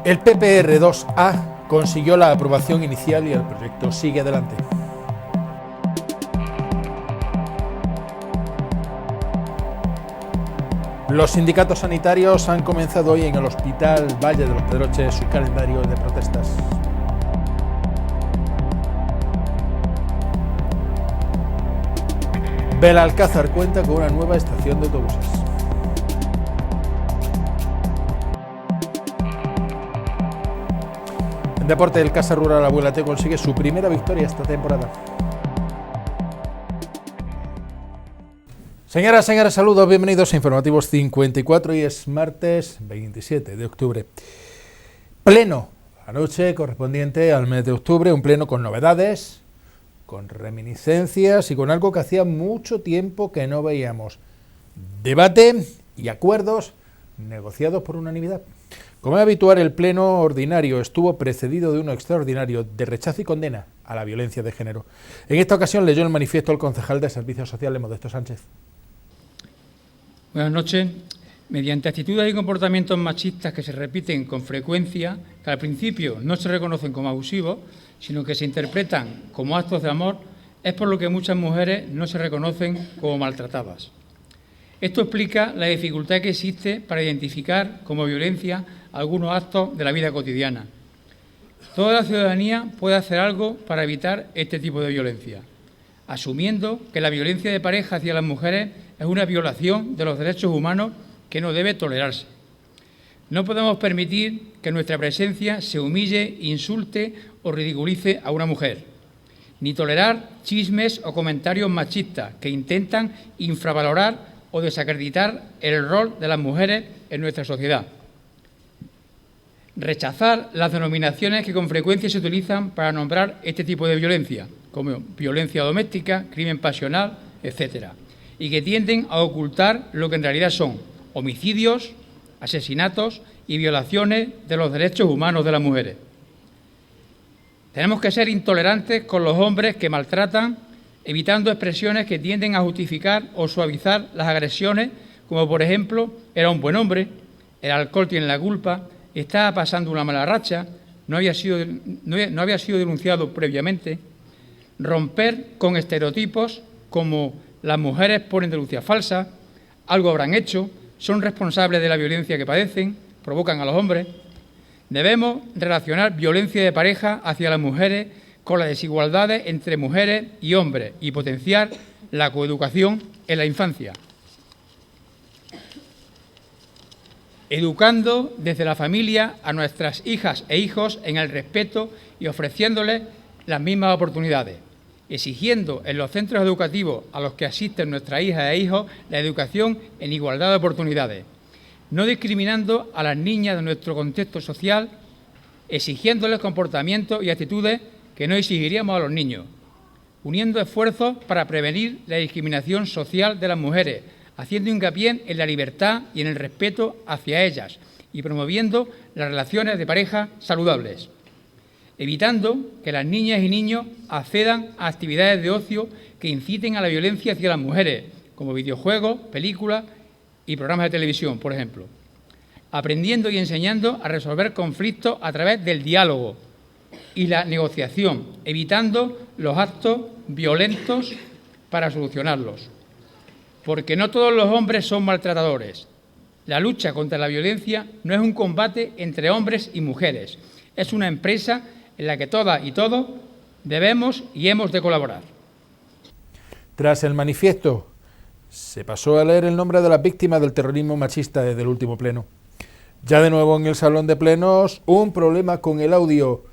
El PPR2A consiguió la aprobación inicial y el proyecto sigue adelante. Los sindicatos sanitarios han comenzado hoy en el Hospital Valle de los Pedroches su calendario de protestas. Belalcázar cuenta con una nueva estación de autobuses. En deporte, el Casa Rural Abuelate consigue su primera victoria esta temporada. Señoras, señores, saludos, bienvenidos a Informativos 54 y es martes 27 de octubre. Pleno, la noche correspondiente al mes de octubre, un pleno con novedades, con reminiscencias y con algo que hacía mucho tiempo que no veíamos. Debate y acuerdos negociados por unanimidad. Como es habitual, el pleno ordinario estuvo precedido de uno extraordinario de rechazo y condena a la violencia de género. En esta ocasión leyó el manifiesto el concejal de Servicios Sociales, Modesto Sánchez. Buenas noches. Mediante actitudes y comportamientos machistas que se repiten con frecuencia, que al principio no se reconocen como abusivos, sino que se interpretan como actos de amor, es por lo que muchas mujeres no se reconocen como maltratadas. Esto explica la dificultad que existe para identificar como violencia algunos actos de la vida cotidiana. Toda la ciudadanía puede hacer algo para evitar este tipo de violencia, asumiendo que la violencia de pareja hacia las mujeres es una violación de los derechos humanos que no debe tolerarse. No podemos permitir que nuestra presencia se humille, insulte o ridiculice a una mujer, ni tolerar chismes o comentarios machistas que intentan infravalorar o desacreditar el rol de las mujeres en nuestra sociedad. Rechazar las denominaciones que con frecuencia se utilizan para nombrar este tipo de violencia, como violencia doméstica, crimen pasional, etcétera, y que tienden a ocultar lo que en realidad son homicidios, asesinatos y violaciones de los derechos humanos de las mujeres. Tenemos que ser intolerantes con los hombres que maltratan, evitando expresiones que tienden a justificar o suavizar las agresiones, como por ejemplo, era un buen hombre, el alcohol tiene la culpa, estaba pasando una mala racha, no había sido denunciado previamente. Romper con estereotipos como las mujeres ponen denuncias falsas, algo habrán hecho, son responsables de la violencia que padecen, provocan a los hombres. Debemos relacionar violencia de pareja hacia las mujeres con las desigualdades entre mujeres y hombres y potenciar la coeducación en la infancia, educando desde la familia a nuestras hijas e hijos en el respeto y ofreciéndoles las mismas oportunidades, exigiendo en los centros educativos a los que asisten nuestras hijas e hijos la educación en igualdad de oportunidades, no discriminando a las niñas de nuestro contexto social, exigiéndoles comportamientos y actitudes que no exigiríamos a los niños, uniendo esfuerzos para prevenir la discriminación social de las mujeres, haciendo hincapié en la libertad y en el respeto hacia ellas y promoviendo las relaciones de pareja saludables, evitando que las niñas y niños accedan a actividades de ocio que inciten a la violencia hacia las mujeres, como videojuegos, películas y programas de televisión, por ejemplo, aprendiendo y enseñando a resolver conflictos a través del diálogo y la negociación, evitando los actos violentos para solucionarlos. Porque no todos los hombres son maltratadores. La lucha contra la violencia no es un combate entre hombres y mujeres, es una empresa en la que todas y todos debemos y hemos de colaborar. Tras el manifiesto, se pasó a leer el nombre de las víctimas del terrorismo machista desde el último pleno. Ya de nuevo en el salón de plenos, un problema con el audio.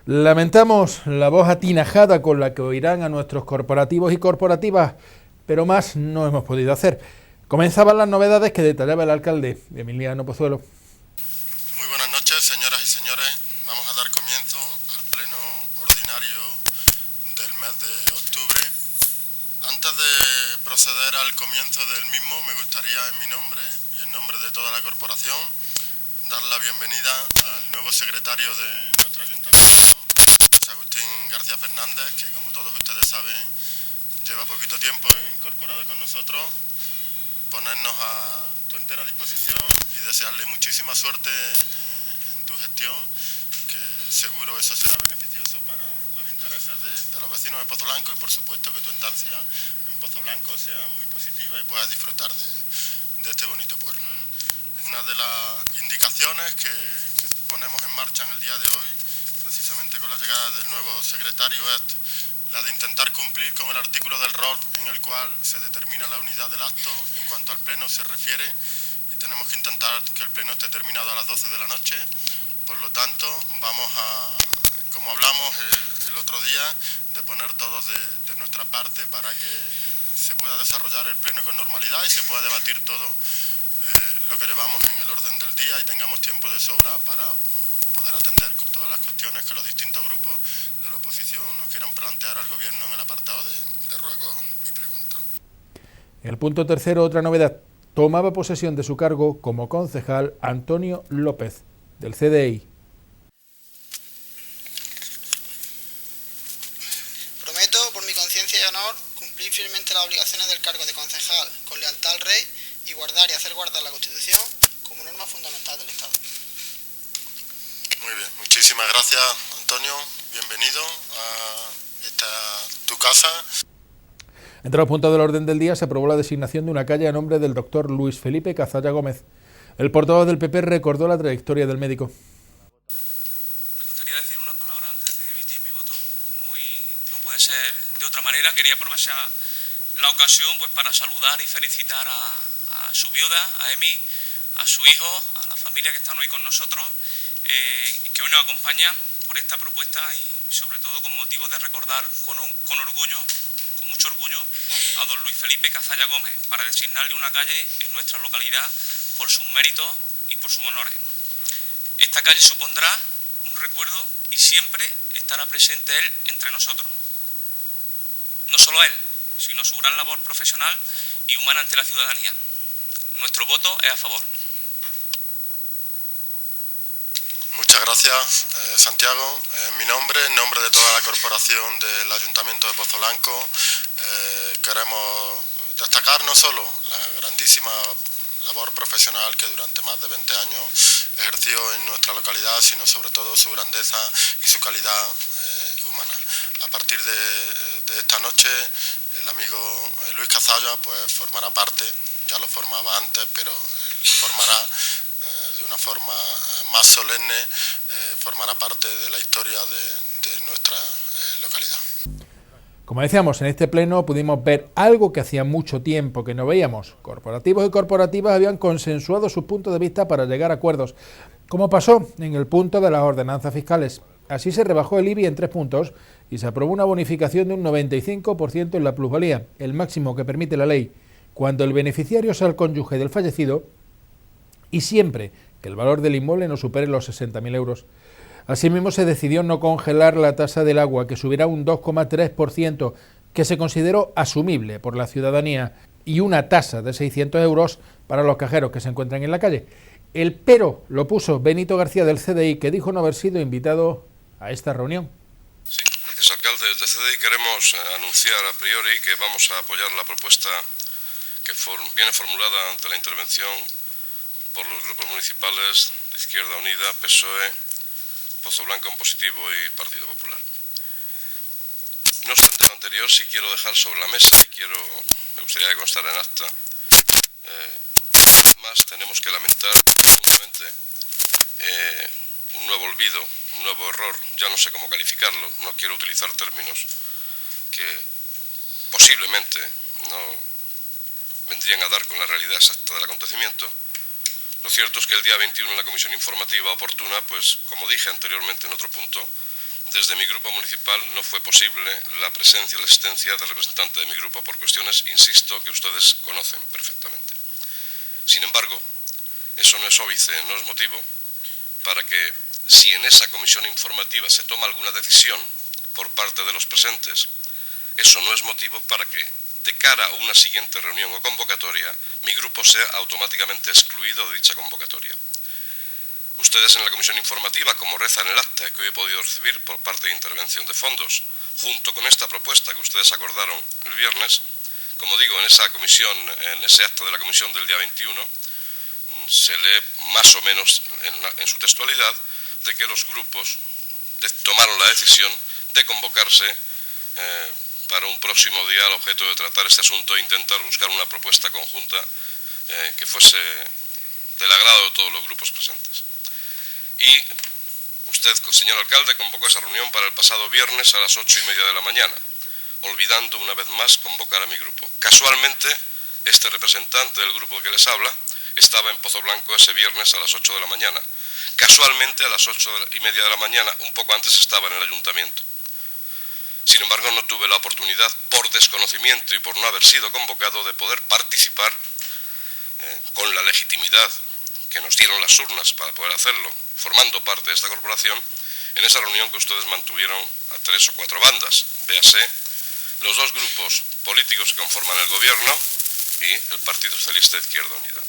Lamentamos la voz atinajada con la que oirán a nuestros corporativos y corporativas, pero más no hemos podido hacer. Comenzaban las novedades que detallaba el alcalde, Emiliano Pozuelo. Muy buenas noches, señoras y señores. Vamos a dar comienzo al pleno ordinario del mes de octubre. Antes de proceder al comienzo del mismo, me gustaría en mi nombre y en nombre de toda la corporación dar la bienvenida al nuevo secretario de nuestro ayuntamiento, José Agustín García Fernández, que como todos ustedes saben lleva poquito tiempo incorporado con nosotros. Ponernos a tu entera disposición y desearle muchísima suerte en tu gestión, que seguro eso será beneficioso para los intereses de los vecinos de Pozo Blanco y por supuesto que tu estancia en Pozo Blanco sea muy positiva y puedas disfrutar de este bonito pueblo. Una de las indicaciones que ponemos en marcha en el día de hoy, precisamente con la llegada del nuevo secretario, es la de intentar cumplir con el artículo del ROLF en el cual se determina la unidad del acto en cuanto al pleno se refiere, y tenemos que intentar que el pleno esté terminado a las 12 de la noche. Por lo tanto, vamos a, como hablamos el otro día, de poner todos de nuestra parte para que se pueda desarrollar el pleno con normalidad y se pueda debatir todo lo que llevamos en el orden del día y tengamos tiempo de sobra para poder atender con todas las cuestiones que los distintos grupos de la oposición nos quieran plantear al Gobierno en el apartado de ruegos y preguntas. En el punto tercero, otra novedad. Tomaba posesión de su cargo como concejal Antonio López, del CDI. Prometo, por mi conciencia y honor, cumplir fielmente las obligaciones del cargo de concejal con lealtad al Rey y guardar y hacer guardar la Constitución como norma fundamental del Estado. Muy bien, muchísimas gracias, Antonio. Bienvenido a tu casa. Entre los puntos del orden del día se aprobó la designación de una calle a nombre del doctor Luis Felipe Cazalla Gómez. El portavoz del PP recordó la trayectoria del médico. Me gustaría decir una palabra antes de emitir mi voto. Como hoy no puede ser de otra manera, quería aprovechar la ocasión pues para saludar y felicitar a su viuda, a Emi, a su hijo, a la familia que están hoy con nosotros, que hoy nos acompañan por esta propuesta y sobre todo con motivo de recordar con orgullo, con mucho orgullo, a don Luis Felipe Cazalla Gómez para designarle una calle en nuestra localidad por sus méritos y por sus honores. Esta calle supondrá un recuerdo y siempre estará presente él entre nosotros. No solo él, sino su gran labor profesional y humana ante la ciudadanía. Nuestro voto es a favor. Muchas gracias, Santiago. En mi nombre, en nombre de toda la corporación del Ayuntamiento de Pozo Blanco, queremos destacar no solo la grandísima labor profesional que durante más de 20 años ejerció en nuestra localidad, sino sobre todo su grandeza y su calidad humana. A partir de esta noche, el amigo Luis Cazalla pues formará parte, ya lo formaba antes, pero formará de una forma más solemne, formará parte de la historia de nuestra localidad. Como decíamos, en este pleno pudimos ver algo que hacía mucho tiempo que no veíamos. Corporativos y corporativas habían consensuado sus puntos de vista para llegar a acuerdos, como pasó en el punto de las ordenanzas fiscales. Así se rebajó el IBI en 3 puntos y se aprobó una bonificación de un 95% en la plusvalía, el máximo que permite la ley, cuando el beneficiario sea el cónyuge del fallecido y siempre que el valor del inmueble no supere los 60.000 euros. Asimismo, se decidió no congelar la tasa del agua, que subirá un 2,3%, que se consideró asumible por la ciudadanía, y una tasa de 600 euros para los cajeros que se encuentran en la calle. El pero lo puso Benito García del CDI, que dijo no haber sido invitado a esta reunión. Sí, gracias, alcalde. Desde CDI queremos anunciar a priori que vamos a apoyar la propuesta que viene formulada ante la intervención por los grupos municipales de Izquierda Unida, PSOE, Pozo Blanco en positivo y Partido Popular. No obstante lo anterior, sí quiero dejar sobre la mesa y me gustaría que constara en acta. Además, tenemos que lamentar profundamente un nuevo olvido, un nuevo error, ya no sé cómo calificarlo, no quiero utilizar términos que posiblemente no vendrían a dar con la realidad exacta del acontecimiento. Lo cierto es que el día 21 en la comisión informativa oportuna, pues como dije anteriormente en otro punto, desde mi grupo municipal no fue posible la presencia y la asistencia del representante de mi grupo por cuestiones, insisto, que ustedes conocen perfectamente. Sin embargo, eso no es óbice, no es motivo para que, si en esa comisión informativa se toma alguna decisión por parte de los presentes, eso no es motivo para que, de cara a una siguiente reunión o convocatoria, mi grupo sea automáticamente excluido de dicha convocatoria. Ustedes en la comisión informativa, como reza en el acta que hoy he podido recibir por parte de Intervención de Fondos, junto con esta propuesta que ustedes acordaron el viernes, como digo, en esa comisión, en ese acta de la comisión del día 21, se lee más o menos en su textualidad de que los grupos tomaron la decisión de convocarse para un próximo día al objeto de tratar este asunto e intentar buscar una propuesta conjunta que fuese del agrado de todos los grupos presentes. Y usted, señor alcalde, convocó esa reunión para el pasado viernes a las 8:30 de la mañana, olvidando una vez más convocar a mi grupo. Casualmente, este representante del grupo que les habla estaba en Pozoblanco ese viernes a las 8 de la mañana. Casualmente, a las 8:30 de la mañana, un poco antes, estaba en el ayuntamiento. Sin embargo, no tuve la oportunidad, por desconocimiento y por no haber sido convocado, de poder participar con la legitimidad que nos dieron las urnas para poder hacerlo, formando parte de esta corporación, en esa reunión que ustedes mantuvieron a 3 o 4 bandas. Véase, los 2 grupos políticos que conforman el gobierno y el Partido Socialista Izquierda Unida.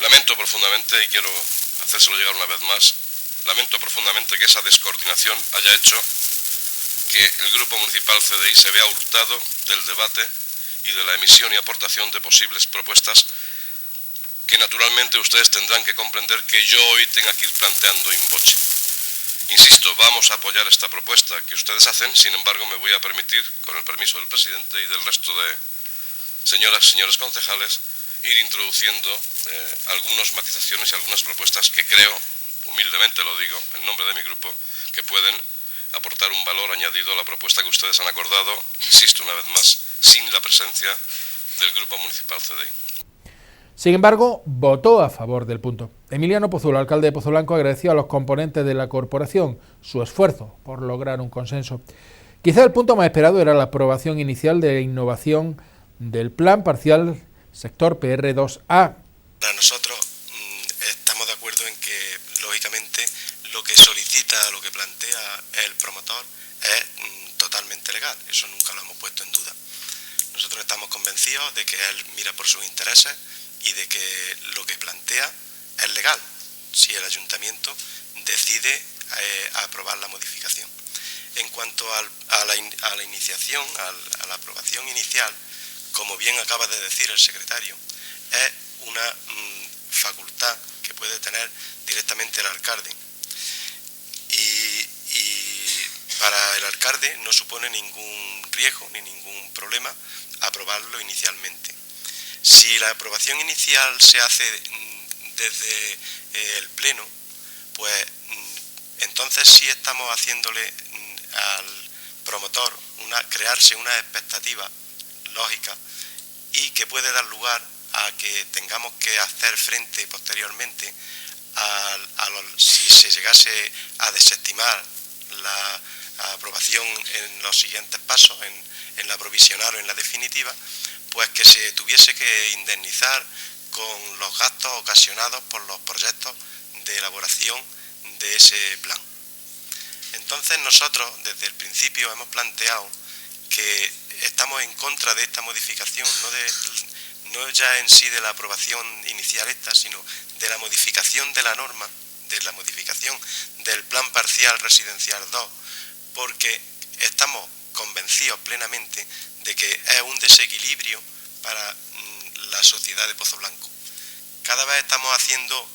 Lamento profundamente, y quiero hacérselo llegar una vez más, lamento profundamente que esa descoordinación haya hecho que el Grupo Municipal CDI se vea hurtado del debate y de la emisión y aportación de posibles propuestas que naturalmente ustedes tendrán que comprender que yo hoy tenga que ir planteando in voce. Insisto, vamos a apoyar esta propuesta que ustedes hacen, sin embargo me voy a permitir, con el permiso del presidente y del resto de señoras y señores concejales, ir introduciendo algunas matizaciones y algunas propuestas que creo, humildemente lo digo, en nombre de mi grupo, que pueden aportar un valor añadido a la propuesta que ustedes han acordado, insisto una vez más, sin la presencia del Grupo Municipal CDI. Sin embargo, votó a favor del punto. Emiliano Pozuelo, alcalde de Pozoblanco, agradeció a los componentes de la corporación su esfuerzo por lograr un consenso. Quizá el punto más esperado era la aprobación inicial de innovación del plan parcial sector PR2A. Para nosotros estamos de acuerdo en que, lógicamente, lo que solicita, lo que plantea el promotor es totalmente legal. Eso nunca lo hemos puesto en duda. Nosotros estamos convencidos de que él mira por sus intereses y de que lo que plantea es legal, si el ayuntamiento decide aprobar la modificación. En cuanto a la iniciación, a la aprobación inicial, como bien acaba de decir el secretario, es una facultad que puede tener directamente el alcalde. Y para el alcalde no supone ningún riesgo ni ningún problema aprobarlo inicialmente. Si la aprobación inicial se hace desde el Pleno, pues entonces sí estamos haciéndole al promotor crearse una expectativa lógica y que puede dar lugar a que tengamos que hacer frente posteriormente si se llegase a desestimar la aprobación en los siguientes pasos, en la provisional o en la definitiva, pues que se tuviese que indemnizar con los gastos ocasionados por los proyectos de elaboración de ese plan. Entonces nosotros desde el principio hemos planteado que estamos en contra de esta modificación, no ya en sí de la aprobación inicial sino de la modificación de la norma, de la modificación del plan parcial residencial 2, porque estamos convencidos plenamente de que es un desequilibrio para la sociedad de Pozoblanco. Cada vez estamos haciendo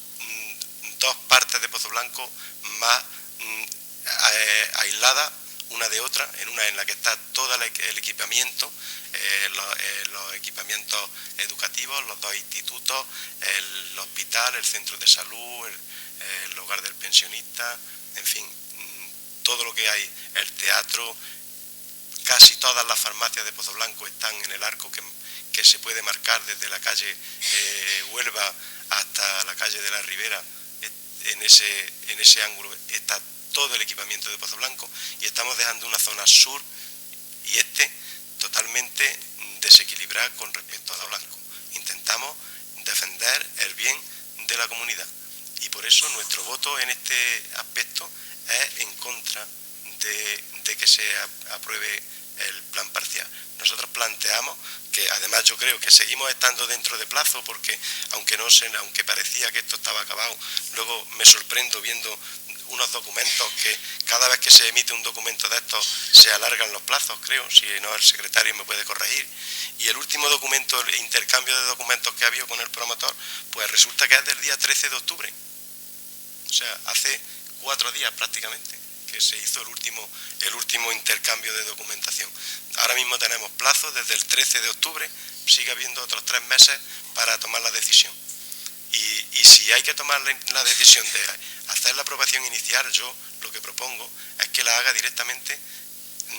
2 partes de Pozoblanco más aisladas una de otra, en una en la que está todo el equipamiento, los equipamientos educativos, los 2 institutos, el hospital, el centro de salud, el hogar del pensionista, en fin, todo lo que hay, el teatro. Casi todas las farmacias de Pozoblanco están en el arco que se puede marcar desde la calle Huelva hasta la calle de la Ribera. En ese ángulo está todo el equipamiento de Pozoblanco y estamos dejando una zona sur y totalmente desequilibrada con respecto a Pozoblanco. Intentamos defender el bien de la comunidad y por eso nuestro voto en este aspecto es en contra de que se apruebe el plan parcial. Nosotros planteamos que además yo creo que seguimos estando dentro de plazo porque aunque parecía que esto estaba acabado, luego me sorprendo viendo unos documentos que cada vez que se emite un documento de estos se alargan los plazos, creo, si no el secretario me puede corregir, y el último documento, el intercambio de documentos que ha habido con el promotor, pues resulta que es del día 13 de octubre, o sea, hace 4 días prácticamente que se hizo el último intercambio de documentación. Ahora mismo tenemos plazo desde el 13 de octubre, sigue habiendo otros 3 meses para tomar la decisión. Y si hay que tomar la decisión de hacer la aprobación inicial, yo lo que propongo es que la haga directamente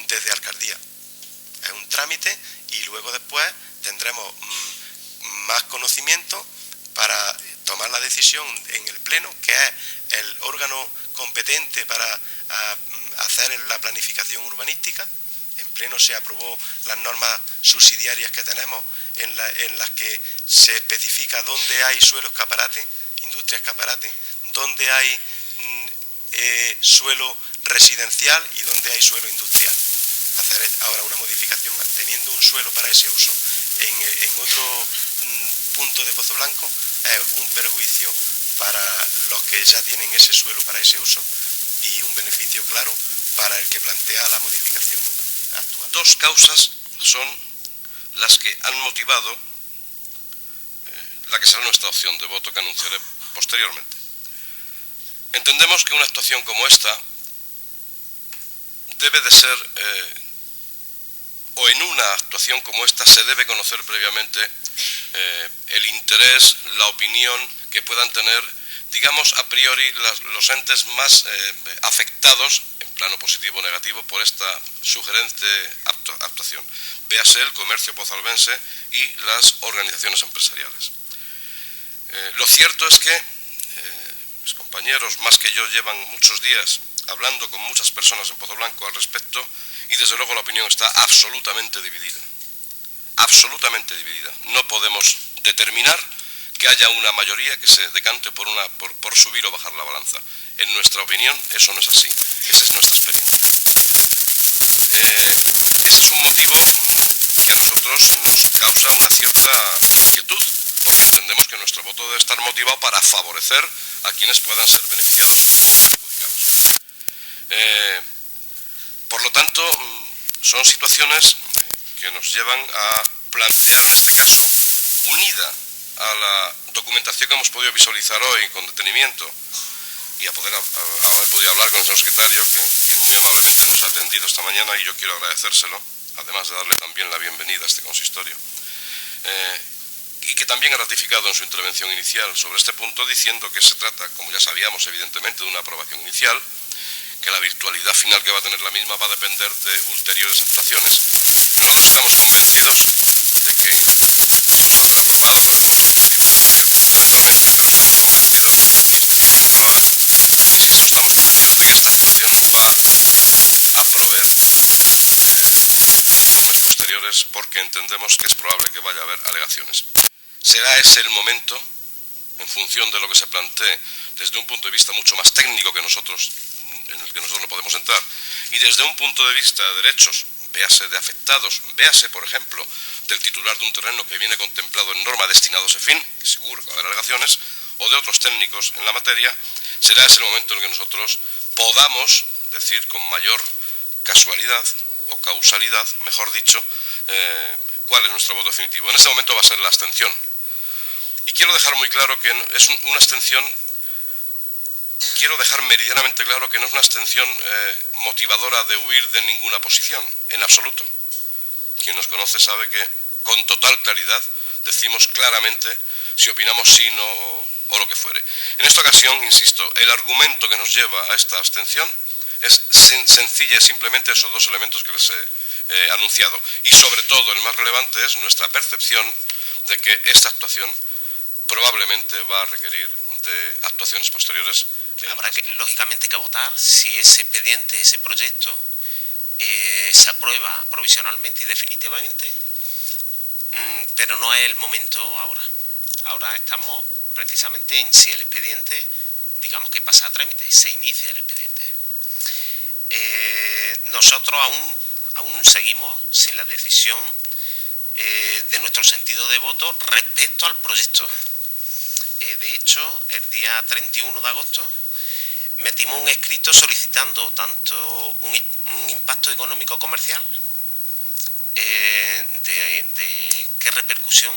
desde alcaldía. Es un trámite y luego después tendremos más conocimiento para tomar la decisión en el Pleno, que es el órgano competente para hacer la planificación urbanística. En Pleno se aprobó las normas subsidiarias que tenemos en las que se especifica dónde hay suelo escaparate, industria escaparate, dónde hay suelo residencial y dónde hay suelo industrial. Hacer ahora una modificación, teniendo un suelo para ese uso en otro punto de Pozo Blanco, es un perjuicio para los que ya tienen ese suelo para ese uso y un beneficio claro para el que plantea la modificación actual. 2 causas son las que han motivado la que será nuestra opción de voto, que anunciaré posteriormente. Entendemos que una actuación como esta debe de ser, o en una actuación como esta se debe conocer previamente el interés, la opinión que puedan tener, digamos, a priori los entes más afectados, en plano positivo o negativo, por esta sugerente actuación. Véase el comercio pozalbense y las organizaciones empresariales. Lo cierto es que mis compañeros, más que yo, llevan muchos días hablando con muchas personas en Pozo Blanco al respecto y desde luego la opinión está absolutamente dividida. Absolutamente dividida. No podemos determinar que haya una mayoría que se decante por subir o bajar la balanza. En nuestra opinión eso no es así. Esa es nuestra experiencia. Ese es un motivo que a nosotros nos causa una cierta inquietud. Entendemos que nuestro voto debe estar motivado para favorecer a quienes puedan ser beneficiados o perjudicados. Por lo tanto, son situaciones que nos llevan a plantear, en este caso, unida a la documentación que hemos podido visualizar hoy con detenimiento y a haber podido hablar con el señor secretario, que muy amablemente nos ha atendido esta mañana, y yo quiero agradecérselo, además de darle también la bienvenida a este consistorio, y que también ha ratificado en su intervención inicial sobre este punto, diciendo que se trata, como ya sabíamos evidentemente, de una aprobación inicial, que la virtualidad final que va a tener la misma va a depender de ulteriores actuaciones. Nosotros estamos convencidos de que no se habrá aprobado, veremos fundamentalmente, pero estamos convencidos, y esto hay que comprobar, insisto, estamos convencidos de que esta actuación va a proveer informes posteriores, porque entendemos que es probable que vaya a haber alegaciones. Será ese el momento, en función de lo que se plantee desde un punto de vista mucho más técnico que nosotros, en el que nosotros no podemos entrar, y desde un punto de vista de derechos, véase de afectados, véase, por ejemplo, del titular de un terreno que viene contemplado en norma destinado a ese fin, que seguro que va a haber alegaciones, o de otros técnicos en la materia, será ese el momento en el que nosotros podamos decir con mayor casualidad, o causalidad, mejor dicho, cuál es nuestro voto definitivo. En ese momento va a ser la abstención. Y quiero dejar muy claro que es una abstención. Quiero dejar meridianamente claro que no es una abstención motivadora de huir de ninguna posición, en absoluto. Quien nos conoce sabe que con total claridad decimos claramente si opinamos sí, no o lo que fuere. En esta ocasión, insisto, el argumento que nos lleva a esta abstención es sencilla y simplemente esos 2 elementos que les he anunciado. Y sobre todo, el más relevante es nuestra percepción de que esta actuación probablemente va a requerir de actuaciones posteriores. Habrá que, lógicamente, que votar si ese expediente, ese proyecto se aprueba provisionalmente y definitivamente, pero no es el momento ahora. Ahora estamos precisamente en si el expediente, digamos que pasa a trámite, se inicia el expediente. Nosotros aún seguimos sin la decisión de nuestro sentido de voto respecto al proyecto. De hecho, el día 31 de agosto metimos un escrito solicitando tanto un impacto económico comercial, de qué repercusión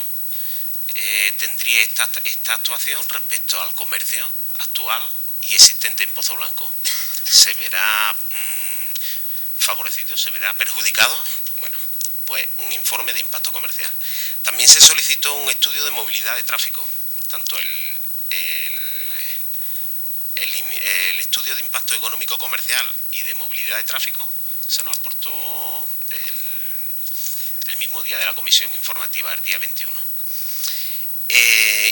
tendría esta actuación respecto al comercio actual y existente en Pozo Blanco. ¿Se verá favorecido, se verá perjudicado? Bueno, pues un informe de impacto comercial. También se solicitó un estudio de movilidad de tráfico, tanto el estudio de impacto económico comercial y de movilidad de tráfico se nos aportó el mismo día de la comisión informativa, el día 21.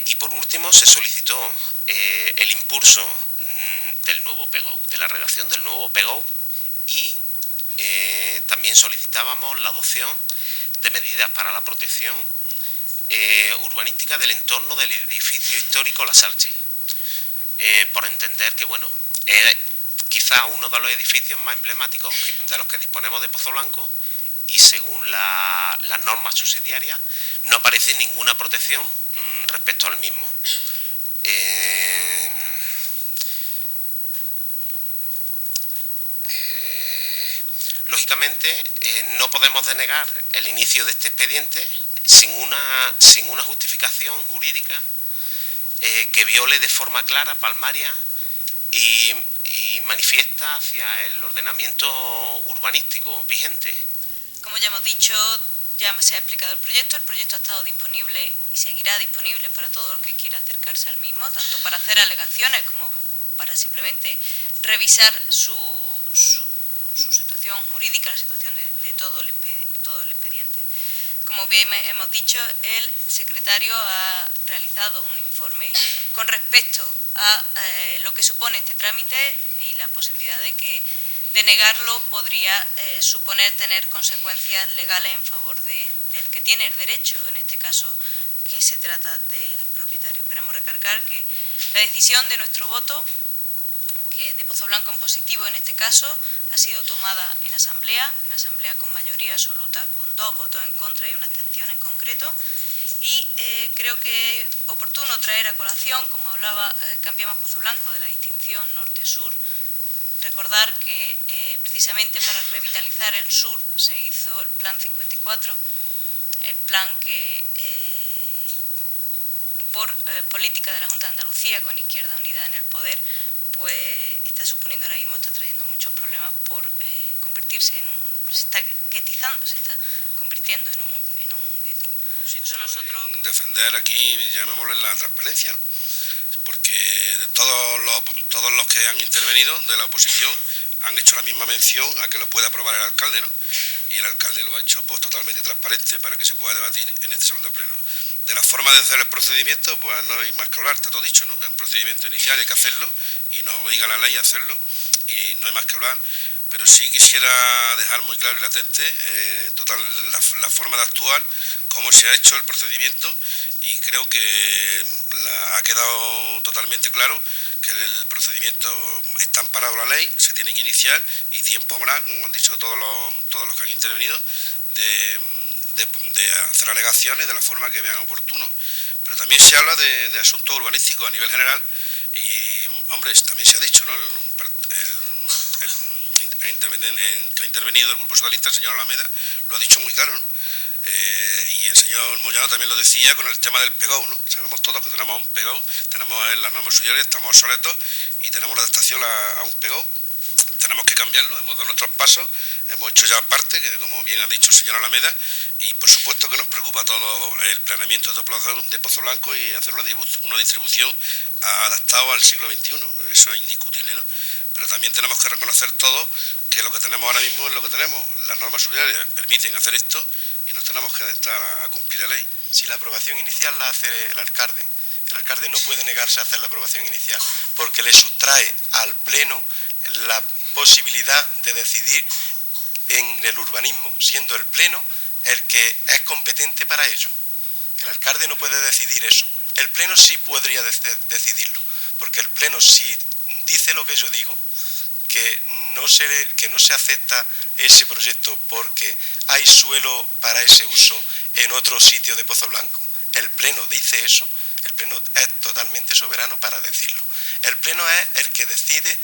Y por último se solicitó el impulso del nuevo PEGO, de la redacción del nuevo PEGO, y también solicitábamos la adopción de medidas para la protección urbanística del entorno del edificio histórico La Salchi, por entender que, bueno, es quizá uno de los edificios más emblemáticos de los que disponemos de Pozo Blanco, y según las normas subsidiarias no aparece ninguna protección respecto al mismo. Lógicamente no podemos denegar el inicio de este expediente sin una justificación jurídica que viole de forma clara, palmaria y manifiesta hacia el ordenamiento urbanístico vigente. Como ya hemos dicho, ya se ha explicado el proyecto ha estado disponible y seguirá disponible para todo el que quiera acercarse al mismo, tanto para hacer alegaciones como para simplemente revisar su situación jurídica, la situación de todo el expediente. Como bien hemos dicho, el secretario ha realizado un informe con respecto a lo que supone este trámite y la posibilidad de que denegarlo podría suponer tener consecuencias legales en favor del que tiene el derecho, en este caso que se trata del propietario. Queremos recalcar que la decisión de nuestro voto, que de Pozo Blanco en positivo en este caso, ha sido tomada en asamblea con mayoría absoluta, con 2 votos en contra y una abstención en concreto, y creo que es oportuno traer a colación, como hablaba Cambiemos Pozo Blanco, de la distinción norte-sur. Recordar que precisamente para revitalizar el sur se hizo el Plan 54, el plan que por política de la Junta de Andalucía, con Izquierda Unida en el poder, pues está suponiendo ahora mismo, está trayendo muchos problemas por convertirse en se está guetizando, se está convirtiendo en un gueto. Sí, nosotros defender aquí, llamémosle la transparencia, ¿no? Porque todos los que han intervenido de la oposición han hecho la misma mención a que lo puede aprobar el alcalde, ¿no? Y el alcalde lo ha hecho pues totalmente transparente para que se pueda debatir en este salón de pleno. De la forma de hacer el procedimiento, pues no hay más que hablar, está todo dicho, ¿no? Es un procedimiento inicial, hay que hacerlo, y nos obliga la ley a hacerlo, y no hay más que hablar. Pero sí quisiera dejar muy claro y latente la forma de actuar, cómo se ha hecho el procedimiento, y creo que ha quedado totalmente claro que el procedimiento está amparado la ley, se tiene que iniciar, y tiempo habrá, como han dicho todos los que han intervenido, de hacer alegaciones de la forma que vean oportuno. Pero también se habla de asuntos urbanísticos a nivel general, y hombre, también se ha dicho, ¿no? El que ha intervenido el Grupo Socialista, el señor Alameda, lo ha dicho muy claro, ¿no? Y el señor Moyano también lo decía con el tema del PEGO, ¿no? Sabemos todos que tenemos un PEGO, tenemos las normas subsidiarias, estamos obsoletos y tenemos la adaptación a un PEGO. Tenemos que cambiarlo, hemos dado nuestros pasos, hemos hecho ya parte, que como bien ha dicho el señor Alameda, y por supuesto que nos preocupa todo el planeamiento de Pozo Blanco y hacer una distribución adaptada al siglo XXI, eso es indiscutible, ¿no? Pero también tenemos que reconocer todos que lo que tenemos ahora mismo es lo que tenemos. Las normas subsidiarias permiten hacer esto y nos tenemos que adaptar a cumplir la ley. Si la aprobación inicial la hace el alcalde no puede negarse a hacer la aprobación inicial porque le sustrae al Pleno la posibilidad de decidir en el urbanismo, siendo el Pleno el que es competente para ello. El alcalde no puede decidir eso. El Pleno sí podría decidirlo, porque el Pleno, si dice lo que yo digo, que no se acepta ese proyecto porque hay suelo para ese uso en otro sitio de Pozo Blanco, el Pleno dice eso, el Pleno es totalmente soberano para decirlo. El Pleno es el que decide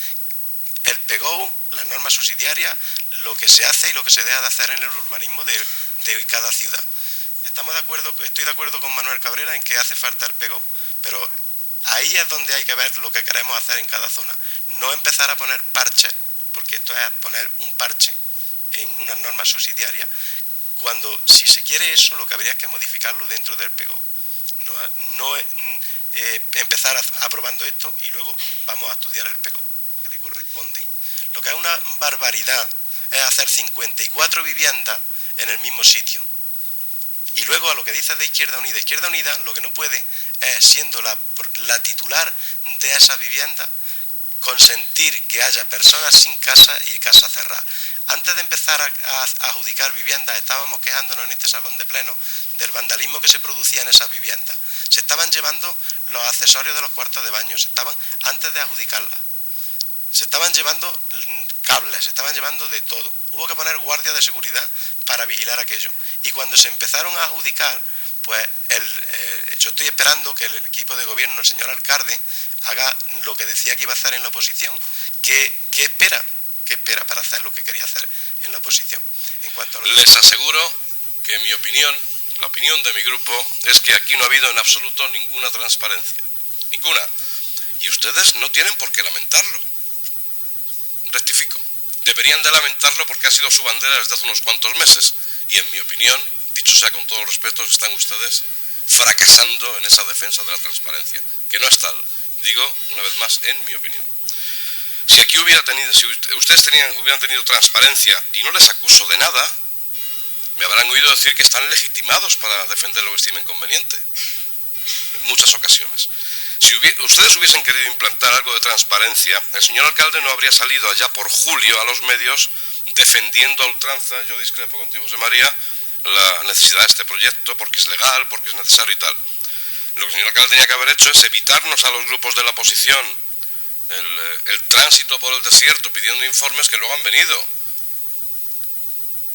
el PEGO, las normas subsidiarias, lo que se hace y lo que se deja de hacer en el urbanismo de cada ciudad. Estoy de acuerdo con Manuel Cabrera en que hace falta el PEGO, pero Ahí es donde hay que ver lo que queremos hacer en cada zona. No empezar a poner parches, porque esto es poner un parche en una norma subsidiaria, cuando si se quiere eso, lo que habría es que modificarlo dentro del PGO. No empezar aprobando esto y luego vamos a estudiar el PGO, que le corresponde. Lo que es una barbaridad es hacer 54 viviendas en el mismo sitio. Y luego a lo que dices de Izquierda Unida lo que no puede es, siendo la titular de esas viviendas, consentir que haya personas sin casa y casa cerrada. Antes de empezar a adjudicar viviendas, estábamos quejándonos en este salón de pleno del vandalismo que se producía en esas viviendas. Se estaban llevando los accesorios de los cuartos de baño, antes de adjudicarlas. Se estaban llevando cables, se estaban llevando de todo. Hubo que poner guardias de seguridad para vigilar aquello. Y cuando se empezaron a adjudicar, pues yo estoy esperando que el equipo de gobierno, el señor alcalde, haga lo que decía que iba a hacer en la oposición. ¿Qué espera? ¿Qué espera para hacer lo que quería hacer en la oposición? En cuanto a Les aseguro que mi opinión, la opinión de mi grupo, es que aquí no ha habido en absoluto ninguna transparencia. Ninguna. Y ustedes no tienen por qué lamentarlo. Rectifico. Deberían de lamentarlo porque ha sido su bandera desde hace unos cuantos meses. Y en mi opinión, dicho sea con todo respeto, están ustedes fracasando en esa defensa de la transparencia, que no es tal. Digo, una vez más, en mi opinión. Si aquí si ustedes hubieran tenido transparencia, y no les acuso de nada, me habrán oído decir que están legitimados para defender lo que estimen conveniente. En muchas ocasiones. Si ustedes hubiesen querido implantar algo de transparencia, el señor alcalde no habría salido allá por julio a los medios defendiendo a ultranza, yo discrepo contigo, José María, la necesidad de este proyecto, porque es legal, porque es necesario y tal. Lo que el señor alcalde tenía que haber hecho es evitarnos a los grupos de la oposición el tránsito por el desierto pidiendo informes que luego han venido.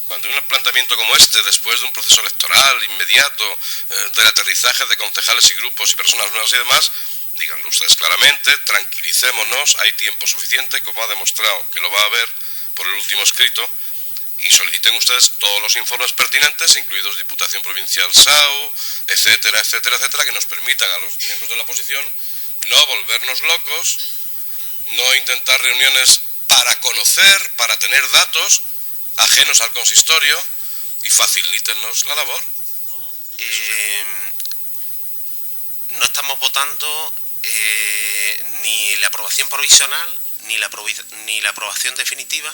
Cuando hay un planteamiento como este, después de un proceso electoral inmediato, del aterrizaje de concejales y grupos y personas nuevas y demás, díganlo ustedes claramente, tranquilicémonos, hay tiempo suficiente, como ha demostrado que lo va a haber por el último escrito, y soliciten ustedes todos los informes pertinentes, incluidos Diputación Provincial SAU, etcétera, etcétera, etcétera, que nos permitan a los miembros de la oposición no volvernos locos, no intentar reuniones para conocer, para tener datos ajenos al consistorio, y facilítennos la labor. No estamos votando ni la aprobación provisional ni la aprobación definitiva,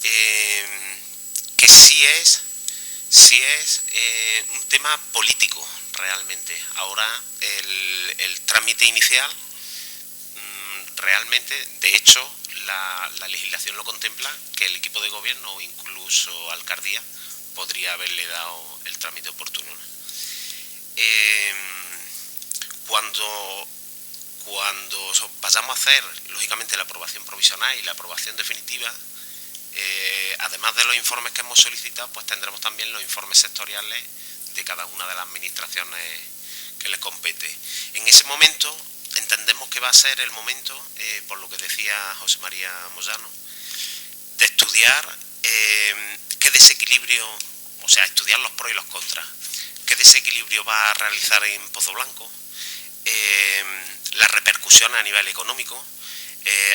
que sí es un tema político realmente. Ahora el trámite inicial realmente, de hecho, la legislación lo contempla, que el equipo de gobierno o incluso alcaldía podría haberle dado el trámite oportuno. Cuando vayamos a hacer, lógicamente, la aprobación provisional y la aprobación definitiva, además de los informes que hemos solicitado, pues tendremos también los informes sectoriales de cada una de las administraciones que les compete. En ese momento entendemos que va a ser el momento, por lo que decía José María Moyano, de estudiar qué desequilibrio, o sea, estudiar los pros y los contras, qué desequilibrio va a realizar en Pozo Blanco, las repercusiones a nivel económico.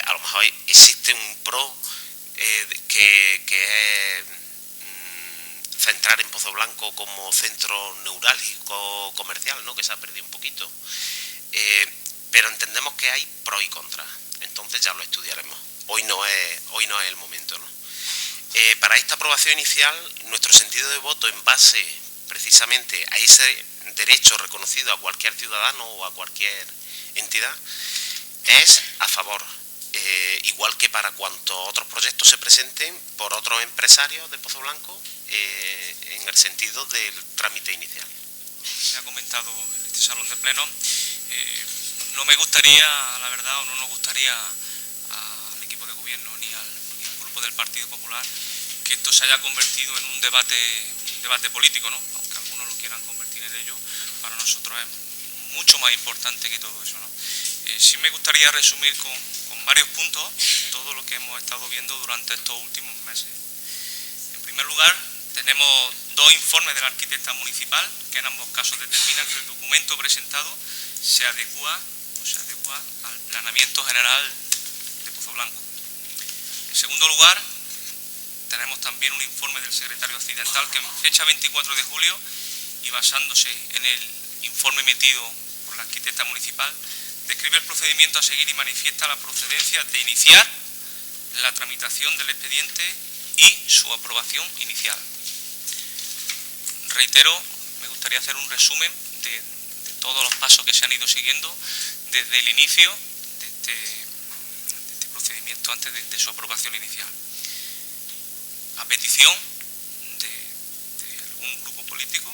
A lo mejor existe un pro que es centrar en Pozo Blanco como centro neurálgico comercial, ¿no?, que se ha perdido un poquito. Pero entendemos que hay pros y contras, entonces ya lo estudiaremos. Hoy no es el momento, ¿no? Para esta aprobación inicial, nuestro sentido de voto, en base precisamente a ese derecho reconocido a cualquier ciudadano o a cualquier entidad, es a favor. Igual que para cuantos otros proyectos se presenten por otros empresarios de Pozo Blanco, en el sentido del trámite inicial. Se ha comentado en este salón de pleno. No me gustaría, la verdad, o no nos gustaría al equipo de gobierno ni al grupo del Partido Popular que esto se haya convertido en un debate político, ¿no? Aunque algunos lo quieran convertir en ello, para nosotros es mucho más importante que todo eso, ¿no? Sí me gustaría resumir con varios puntos todo lo que hemos estado viendo durante estos últimos meses. En primer lugar, tenemos dos informes de la arquitecta municipal que en ambos casos determinan que el documento presentado se adecua al planeamiento general de Pozoblanco. En segundo lugar, tenemos también un informe del secretario accidental que en fecha 24 de julio y basándose en el informe emitido por la arquitecta municipal, describe el procedimiento a seguir y manifiesta la procedencia de iniciar la tramitación del expediente y su aprobación inicial. Reitero, me gustaría hacer un resumen de todos los pasos que se han ido siguiendo desde el inicio de este procedimiento antes de su aprobación inicial. A petición de algún grupo político,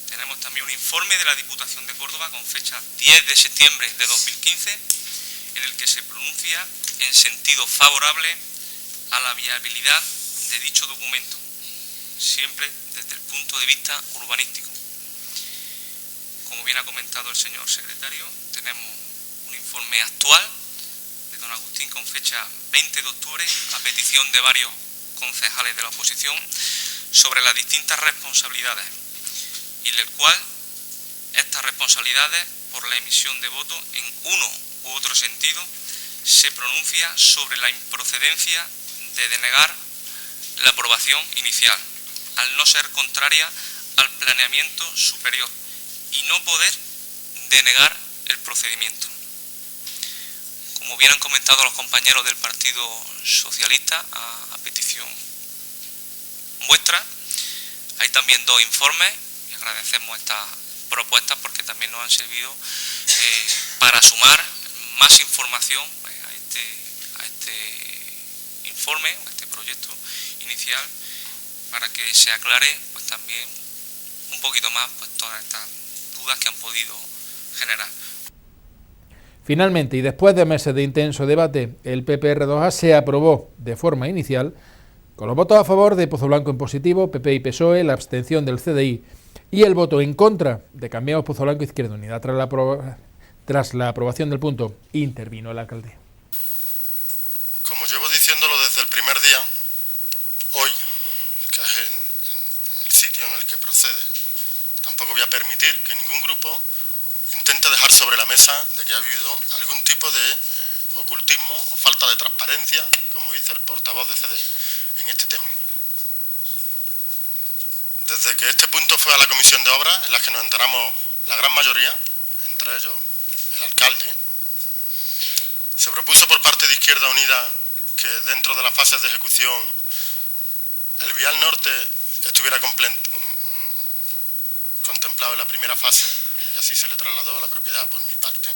tenemos también un informe de la Diputación de Córdoba con fecha 10 de septiembre de 2015, en el que se pronuncia en sentido favorable a la viabilidad de dicho documento, siempre desde el punto de vista urbanístico. Como bien ha comentado el señor secretario, tenemos un informe actual de don Agustín con fecha 20 de octubre, a petición de varios concejales de la oposición, sobre las distintas responsabilidades, y en el cual estas responsabilidades por la emisión de voto en uno u otro sentido se pronuncia sobre la improcedencia de denegar la aprobación inicial, al no ser contraria al planeamiento superior y no poder denegar el procedimiento. Como bien han comentado los compañeros del Partido Socialista, a petición vuestra, hay también dos informes y agradecemos estas propuestas porque también nos han servido para sumar más información a este informe, a este proyecto inicial, para que se aclare pues también un poquito más pues todas estas dudas que han podido generar. Finalmente, y después de meses de intenso debate, el PPR2A se aprobó de forma inicial, con los votos a favor de Pozoblanco en positivo, PP y PSOE, la abstención del CDI y el voto en contra de Cambiemos Pozoblanco Izquierda Unida. Tras la aprobación del punto, intervino el alcalde. Como llevo diciéndolo desde el primer día, hoy, que es en el sitio en el que procede, tampoco voy a permitir que ningún grupo intente dejar sobre la mesa de que ha habido algún tipo de ocultismo o falta de transparencia, como dice el portavoz de CDI, en este tema. Desde que este punto fue a la Comisión de Obras, en la que nos enteramos la gran mayoría, entre ellos el alcalde, se propuso por parte de Izquierda Unida que dentro de las fases de ejecución el vial norte estuviera contemplado en la primera fase, y así se le trasladó a la propiedad por mi parte.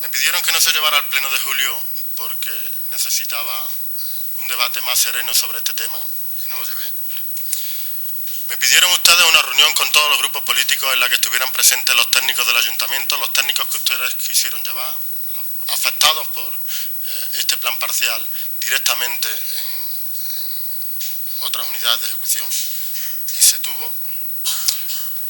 Me pidieron que no se llevara al pleno de julio porque necesitaba un debate más sereno sobre este tema y no lo llevé. Me pidieron ustedes una reunión con todos los grupos políticos en la que estuvieran presentes los técnicos del ayuntamiento, los técnicos que ustedes quisieron llevar, afectados por este plan parcial directamente en otras unidades de ejecución, y se tuvo.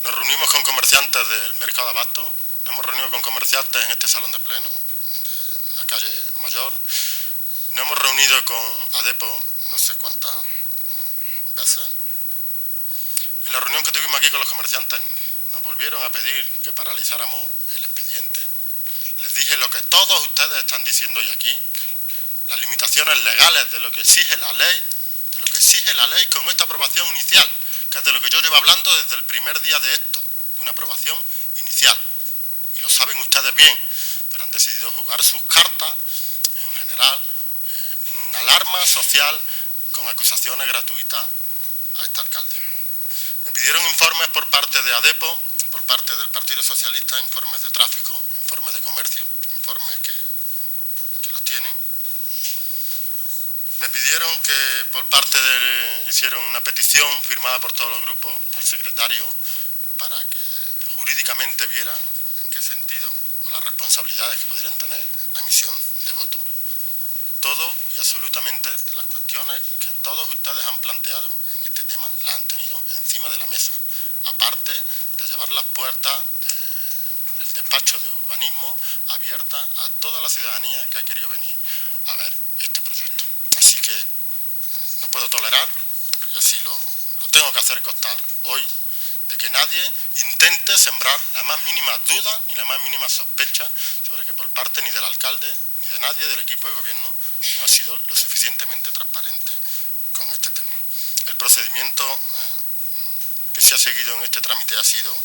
Nos reunimos con comerciantes del mercado de Abastos, nos hemos reunido con comerciantes en este salón de pleno de la calle Mayor, nos hemos reunido con ADEPO no sé cuántas veces. En la reunión que tuvimos aquí con los comerciantes nos volvieron a pedir que paralizáramos el expediente. Les dije lo que todos ustedes están diciendo hoy aquí, las limitaciones legales de lo que exige la ley, con esta aprobación inicial, que es de lo que yo llevo hablando desde el primer día de esto, de una aprobación inicial. Y lo saben ustedes bien, pero han decidido jugar sus cartas, en general, una alarma social con acusaciones gratuitas a este alcalde. Me pidieron informes por parte de ADEPO, por parte del Partido Socialista, informes de tráfico, informes de comercio, informes que los tienen. Me pidieron que por parte hicieron una petición firmada por todos los grupos al secretario para que jurídicamente vieran en qué sentido o las responsabilidades que podrían tener la emisión de voto. Todo y absolutamente de las cuestiones que todos ustedes han planteado en este tema las han tenido encima de la mesa, aparte de llevar las puertas del despacho de urbanismo abiertas a toda la ciudadanía que ha querido venir a ver este proyecto. Así que no puedo tolerar, y así lo tengo que hacer constar hoy, de que nadie intente sembrar la más mínima duda ni la más mínima sospecha sobre que por parte ni del alcalde ni de nadie del equipo de gobierno no ha sido lo suficientemente transparente con este tema. El procedimiento que se ha seguido en este trámite ha sido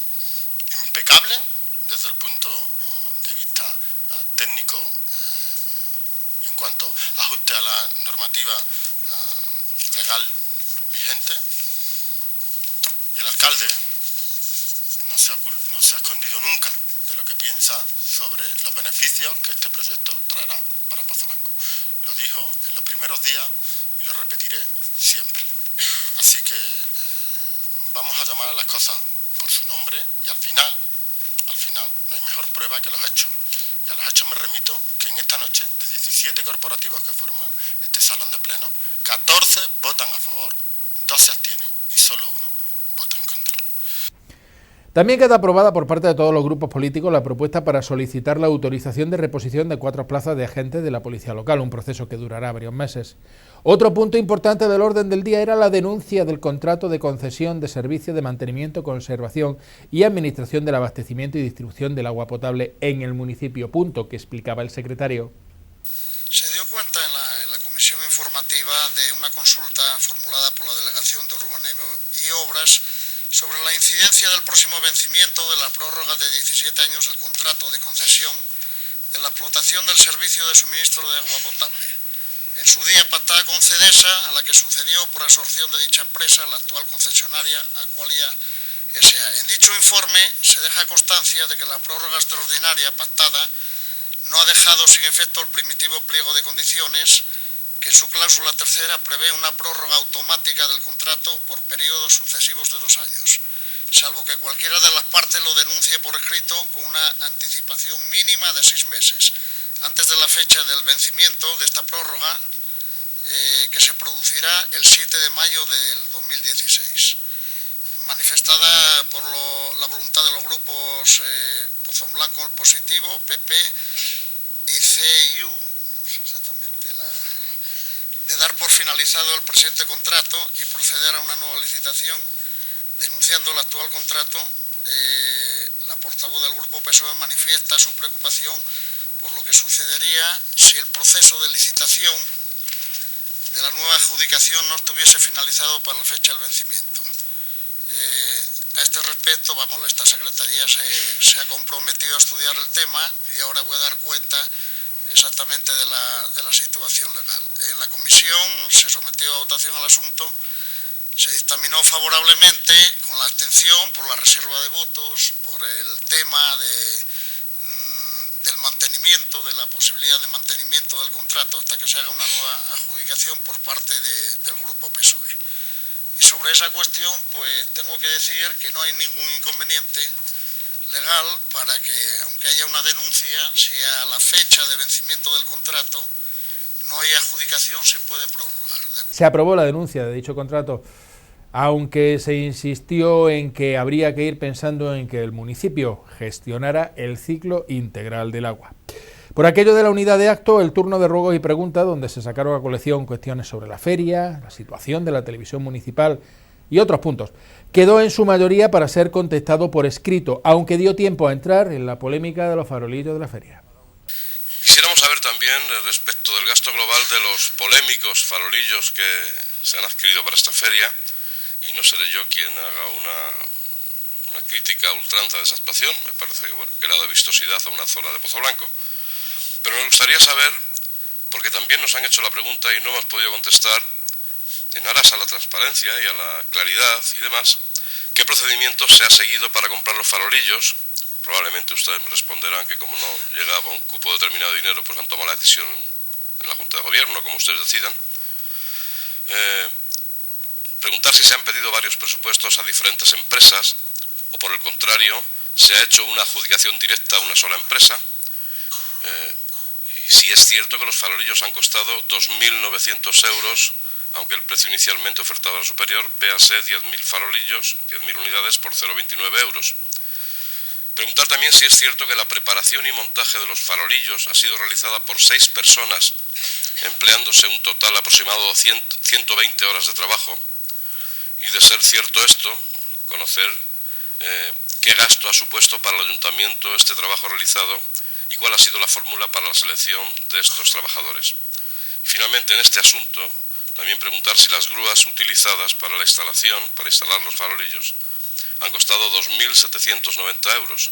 impecable desde el punto de vista técnico y en cuanto a ajuste a la normativa legal vigente, y el alcalde no se ha escondido nunca de lo que piensa sobre los beneficios que este proyecto traerá para Pozo Blanco. Lo dijo en los primeros días y lo repetiré siempre. Así que vamos a llamar a las cosas por su nombre y al final no hay mejor prueba que los hechos. Y a los hechos me remito que en esta noche, de 17 corporativos que forman este salón de pleno, 14 votan a favor, 2 se abstienen y solo 1 vota en contra. También queda aprobada por parte de todos los grupos políticos la propuesta para solicitar la autorización de reposición de 4 plazas de agentes de la policía local, un proceso que durará varios meses. Otro punto importante del orden del día era la denuncia del contrato de concesión de servicios de mantenimiento, conservación y administración del abastecimiento y distribución del agua potable en el municipio, punto que explicaba el secretario. Se dio cuenta en la comisión informativa de una consulta formulada por la Delegación de Urbanismo y Obras sobre la incidencia del próximo vencimiento de la prórroga de 17 años del contrato de concesión de la explotación del servicio de suministro de agua potable. En su día pactada con Cedesa, a la que sucedió por absorción de dicha empresa la actual concesionaria Aqualia S.A. En dicho informe se deja constancia de que la prórroga extraordinaria pactada no ha dejado sin efecto el primitivo pliego de condiciones, que en su cláusula tercera prevé una prórroga automática del contrato por periodos sucesivos de 2 años, salvo que cualquiera de las partes lo denuncie por escrito con una anticipación mínima de 6 meses, antes de la fecha del vencimiento de esta prórroga, que se producirá el 7 de mayo del 2016. Manifestada por la voluntad de los grupos Pozo Blanco el Positivo, PP y CIU, no sé exactamente de dar por finalizado el presente contrato y proceder a una nueva licitación, denunciando el actual contrato. La portavoz del grupo PSOE manifiesta su preocupación por lo que sucedería si el proceso de licitación de la nueva adjudicación no estuviese finalizado para la fecha del vencimiento. A este respecto, esta Secretaría se ha comprometido a estudiar el tema y ahora voy a dar cuenta exactamente de la situación legal. En la comisión se sometió a votación al asunto, se dictaminó favorablemente con la abstención por la reserva de votos, por el tema del mantenimiento, de la posibilidad de mantenimiento del contrato hasta que se haga una nueva adjudicación por parte del grupo PSOE. Y sobre esa cuestión, pues tengo que decir que no hay ningún inconveniente legal para que, aunque haya una denuncia, si a la fecha de vencimiento del contrato no hay adjudicación, se puede prorrogar. Se aprobó la denuncia de dicho contrato, aunque se insistió en que habría que ir pensando en que el municipio gestionara el ciclo integral del agua. Por aquello de la unidad de acto, el turno de ruegos y preguntas, donde se sacaron a colección cuestiones sobre la feria, la situación de la televisión municipal y otros puntos, quedó en su mayoría para ser contestado por escrito, aunque dio tiempo a entrar en la polémica de los farolillos de la feria. Quisiéramos saber también respecto del gasto global de los polémicos farolillos que se han adquirido para esta feria, y no seré yo quien haga una crítica a ultranza de esa actuación. Me parece que le ha dado vistosidad a una zona de Pozo Blanco, pero me gustaría saber, porque también nos han hecho la pregunta y no hemos podido contestar, en aras a la transparencia y a la claridad y demás, qué procedimiento se ha seguido para comprar los farolillos. Probablemente ustedes me responderán que como no llegaba un cupo determinado de dinero, pues han tomado la decisión en la Junta de Gobierno, como ustedes decidan. Preguntar si se han pedido varios presupuestos a diferentes empresas o, por el contrario, se ha hecho una adjudicación directa a una sola empresa. Y si es cierto que los farolillos han costado 2.900 euros, aunque el precio inicialmente ofertado era superior, véase 10.000 farolillos, 10.000 unidades por 0,29 euros. Preguntar también si es cierto que la preparación y montaje de los farolillos ha sido realizada por 6 personas, empleándose un total aproximado de 120 horas de trabajo. Y de ser cierto esto, conocer qué gasto ha supuesto para el ayuntamiento este trabajo realizado y cuál ha sido la fórmula para la selección de estos trabajadores. Y finalmente, en este asunto, también preguntar si las grúas utilizadas para la instalación, para instalar los farolillos, han costado 2.790 euros,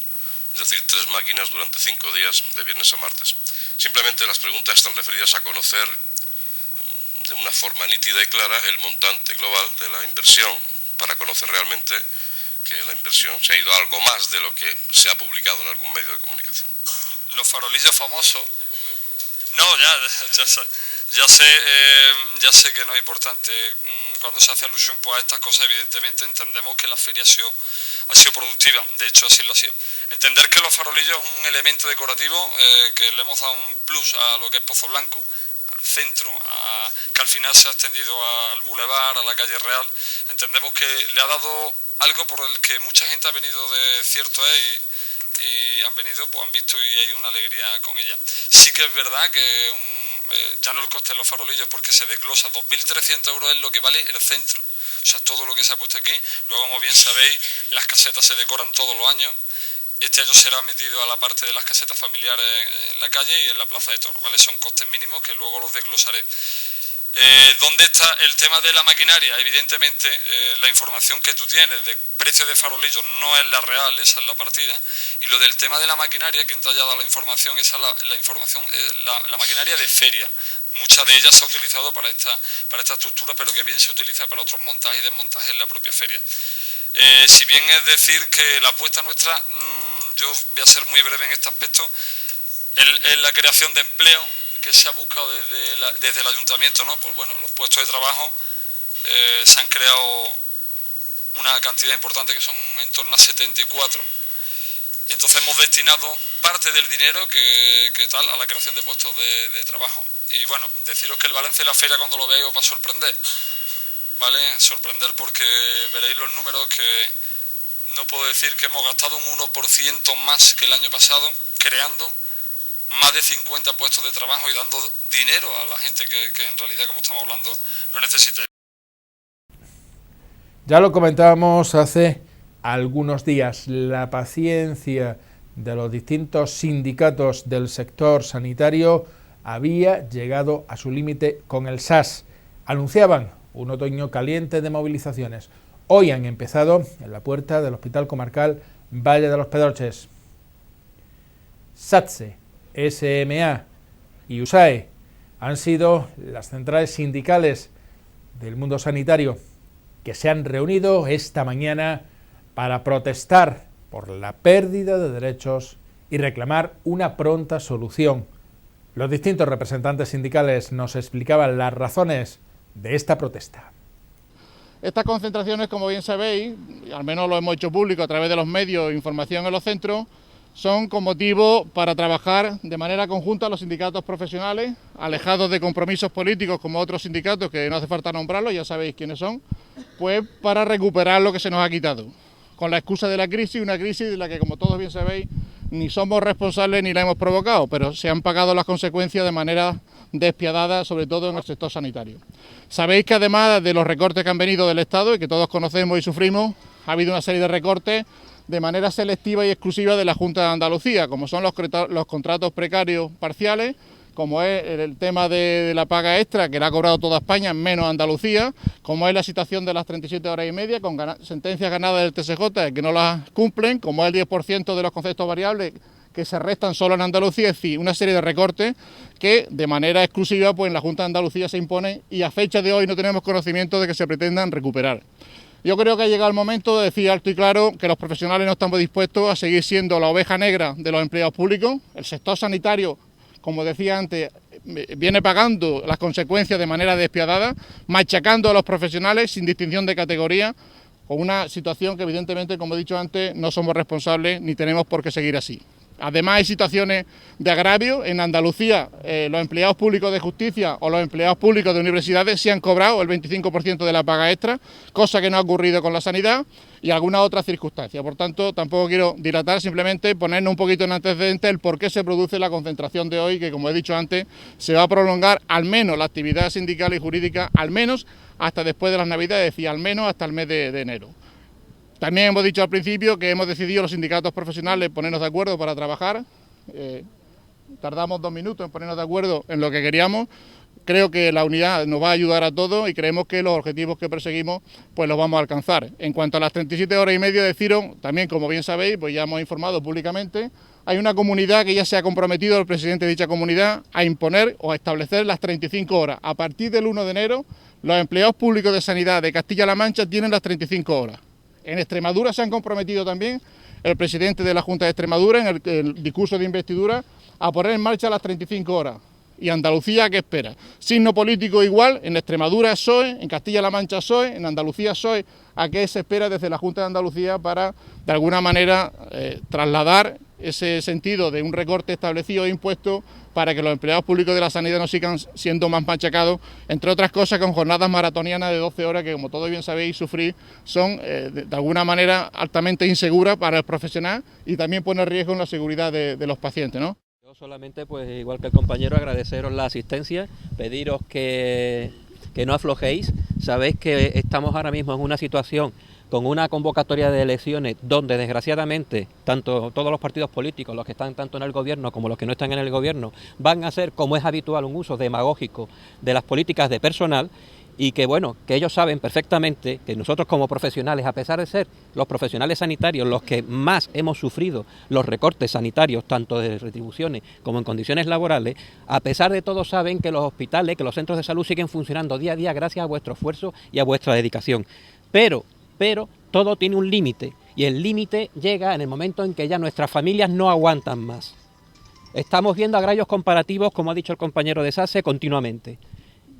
es decir, 3 máquinas durante 5 días de viernes a martes. Simplemente las preguntas están referidas a conocer de una forma nítida y clara el montante global de la inversión, para conocer realmente que la inversión se ha ido a algo más de lo que se ha publicado en algún medio de comunicación. Los farolillos famosos. No, ya sé que no es importante. Cuando se hace alusión pues, a estas cosas, evidentemente entendemos que la feria ha sido productiva, de hecho así lo ha sido. Entender que los farolillos es un elemento decorativo que le hemos dado un plus a lo que es Pozo Blanco, al centro, que al final se ha extendido al Boulevard, a la calle Real. Entendemos que le ha dado algo por el que mucha gente ha venido de cierto y han venido, pues han visto y hay una alegría con ella. Sí que es verdad que ya no el coste de los farolillos, porque se desglosa, 2.300 euros es lo que vale el centro, o sea, todo lo que se ha puesto aquí. Luego, como bien sabéis, las casetas se decoran todos los años. Este año será metido a la parte de las casetas familiares en la calle y en la Plaza de Toros, ¿vale? Son costes mínimos que luego los desglosaré. ¿Dónde está el tema de la maquinaria? Evidentemente, la información que tú tienes de precio de farolillos no es la real, esa es la partida. Y lo del tema de la maquinaria, quien te haya dado la información, esa es la información, la maquinaria de feria. Mucha de ellas se ha utilizado para esta estructura, pero que bien se utiliza para otros montajes y desmontajes en la propia feria. Si bien es decir que la apuesta nuestra, yo voy a ser muy breve en este aspecto, es la creación de empleo que se ha buscado desde el ayuntamiento, ¿no? Pues bueno, los puestos de trabajo se han creado una cantidad importante, que son en torno a 74. Y entonces hemos destinado parte del dinero que tal a la creación de puestos de trabajo. Y bueno, deciros que el balance de la feria, cuando lo veáis, os va a sorprender, ¿vale? Sorprender, porque veréis los números que no puedo decir que hemos gastado un 1% más que el año pasado, creando más de 50 puestos de trabajo y dando dinero a la gente que en realidad, como estamos hablando, lo necesita. Ya lo comentábamos hace algunos días, la paciencia de los distintos sindicatos del sector sanitario había llegado a su límite con el SAS. Anunciaban un otoño caliente de movilizaciones. Hoy han empezado en la puerta del Hospital Comarcal Valle de los Pedroches. SATSE, SMA y USAE han sido las centrales sindicales del mundo sanitario que se han reunido esta mañana para protestar por la pérdida de derechos y reclamar una pronta solución. Los distintos representantes sindicales nos explicaban las razones de esta protesta. Estas concentraciones, como bien sabéis, al menos lo hemos hecho público a través de los medios, información en los centros, son con motivo para trabajar de manera conjunta los sindicatos profesionales, alejados de compromisos políticos como otros sindicatos que no hace falta nombrarlos, ya sabéis quiénes son, pues para recuperar lo que se nos ha quitado, con la excusa de la crisis, una crisis de la que, como todos bien sabéis, ni somos responsables ni la hemos provocado, pero se han pagado las consecuencias de manera despiadada, sobre todo en el sector sanitario. Sabéis que además de los recortes que han venido del Estado y que todos conocemos y sufrimos, ha habido una serie de recortes de manera selectiva y exclusiva de la Junta de Andalucía, como son los contratos precarios parciales, como es el tema de la paga extra, que la ha cobrado toda España, menos Andalucía, como es la situación de las 37 horas y media, con sentencias ganadas del TSJ que no las cumplen, como es el 10% de los conceptos variables que se restan solo en Andalucía, es decir, una serie de recortes que de manera exclusiva pues en la Junta de Andalucía se imponen y a fecha de hoy no tenemos conocimiento de que se pretendan recuperar. Yo creo que ha llegado el momento de decir alto y claro que los profesionales no estamos dispuestos a seguir siendo la oveja negra de los empleados públicos. El sector sanitario, como decía antes, viene pagando las consecuencias de manera despiadada, machacando a los profesionales sin distinción de categoría, con una situación que evidentemente, como he dicho antes, no somos responsables ni tenemos por qué seguir así. Además hay situaciones de agravio. En Andalucía los empleados públicos de justicia o los empleados públicos de universidades se han cobrado el 25% de la paga extra, cosa que no ha ocurrido con la sanidad y algunas otras circunstancias. Por tanto, tampoco quiero dilatar, simplemente ponernos un poquito en antecedente el por qué se produce la concentración de hoy, que como he dicho antes, se va a prolongar al menos la actividad sindical y jurídica, al menos hasta después de las Navidades, es decir, al menos hasta el mes de enero. También hemos dicho al principio que hemos decidido los sindicatos profesionales ponernos de acuerdo para trabajar. Tardamos 2 minutos en ponernos de acuerdo en lo que queríamos. Creo que la unidad nos va a ayudar a todos y creemos que los objetivos que perseguimos pues los vamos a alcanzar. En cuanto a las 37 horas y media de CIRO, también como bien sabéis, pues ya hemos informado públicamente, hay una comunidad que ya se ha comprometido, el presidente de dicha comunidad, a imponer o a establecer las 35 horas. A partir del 1 de enero, los empleados públicos de sanidad de Castilla-La Mancha tienen las 35 horas. En Extremadura se han comprometido también el presidente de la Junta de Extremadura, en el discurso de investidura, a poner en marcha las 35 horas. ¿Y Andalucía qué espera? Signo político igual, en Extremadura PSOE, en Castilla-La Mancha PSOE, en Andalucía PSOE. ¿A qué se espera desde la Junta de Andalucía para, de alguna manera, trasladar ese sentido de un recorte establecido de impuestos para que los empleados públicos de la sanidad no sigan siendo más machacados, entre otras cosas con jornadas maratonianas de 12 horas que, como todos bien sabéis, sufrir son de alguna manera altamente inseguras para el profesional y también pone en riesgo la seguridad de los pacientes, ¿no? Yo solamente, pues igual que el compañero, agradeceros la asistencia, pediros que no aflojéis. Sabéis que estamos ahora mismo en una situación con una convocatoria de elecciones donde desgraciadamente tanto todos los partidos políticos, los que están tanto en el gobierno como los que no están en el gobierno, van a hacer, como es habitual, un uso demagógico de las políticas de personal. Y que bueno, que ellos saben perfectamente que nosotros como profesionales, a pesar de ser los profesionales sanitarios los que más hemos sufrido los recortes sanitarios, tanto de retribuciones como en condiciones laborales, a pesar de todo saben que los hospitales, que los centros de salud siguen funcionando día a día gracias a vuestro esfuerzo y a vuestra dedicación. Pero todo tiene un límite, y el límite llega en el momento en que ya nuestras familias no aguantan más. Estamos viendo agravios comparativos, como ha dicho el compañero de SASE, continuamente.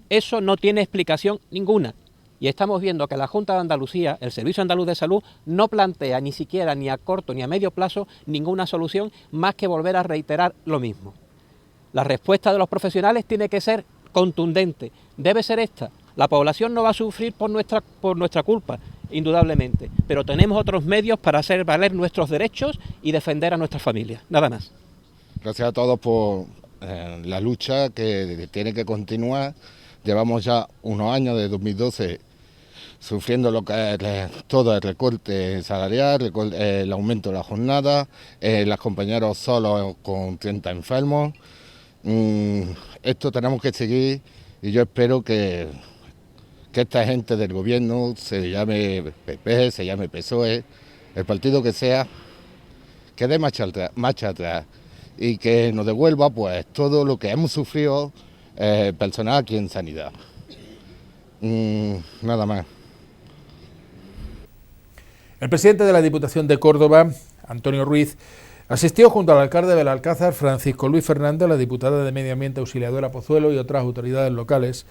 Eso no tiene explicación ninguna. Y estamos viendo que la Junta de Andalucía, el Servicio Andaluz de Salud, no plantea ni siquiera ni a corto ni a medio plazo ninguna solución más que volver a reiterar lo mismo. La respuesta de los profesionales tiene que ser contundente, debe ser esta. La población no va a sufrir por nuestra culpa, indudablemente, pero tenemos otros medios para hacer valer nuestros derechos y defender a nuestras familias. Nada más. Gracias a todos por la lucha que tiene que continuar. Llevamos ya unos años, de 2012, sufriendo lo que es todo el recorte salarial, el aumento de la jornada, los compañeros solos con 30 enfermos. Esto tenemos que seguir y yo espero que esta gente del gobierno, se llame PP, se llame PSOE, el partido que sea, que dé marcha atrás y que nos devuelva pues todo lo que hemos sufrido personal aquí en sanidad. Nada más. El presidente de la Diputación de Córdoba, Antonio Ruiz, asistió junto al alcalde de Belalcázar, Francisco Luis Fernández, la diputada de Medio Ambiente Auxiliadora Pozuelo y otras autoridades locales,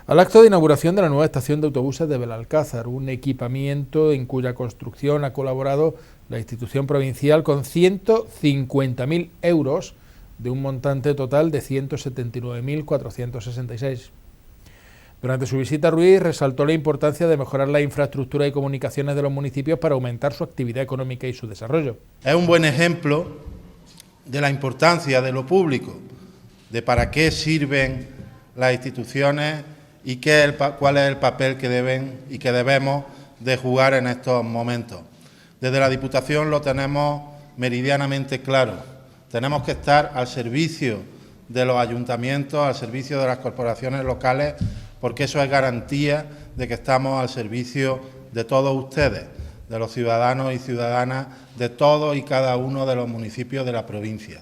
al acto de inauguración de la nueva estación de autobuses de Belalcázar, un equipamiento en cuya construcción ha colaborado la institución provincial con 150.000 euros, de un montante total de 179.466. Durante su visita, Ruiz resaltó la importancia de mejorar la infraestructura y comunicaciones de los municipios para aumentar su actividad económica y su desarrollo. Es un buen ejemplo de la importancia de lo público, de para qué sirven las instituciones y cuál es el papel que deben y que debemos de jugar en estos momentos. Desde la Diputación lo tenemos meridianamente claro. Tenemos que estar al servicio de los ayuntamientos, al servicio de las corporaciones locales, porque eso es garantía de que estamos al servicio de todos ustedes, de los ciudadanos y ciudadanas de todos y cada uno de los municipios de la provincia.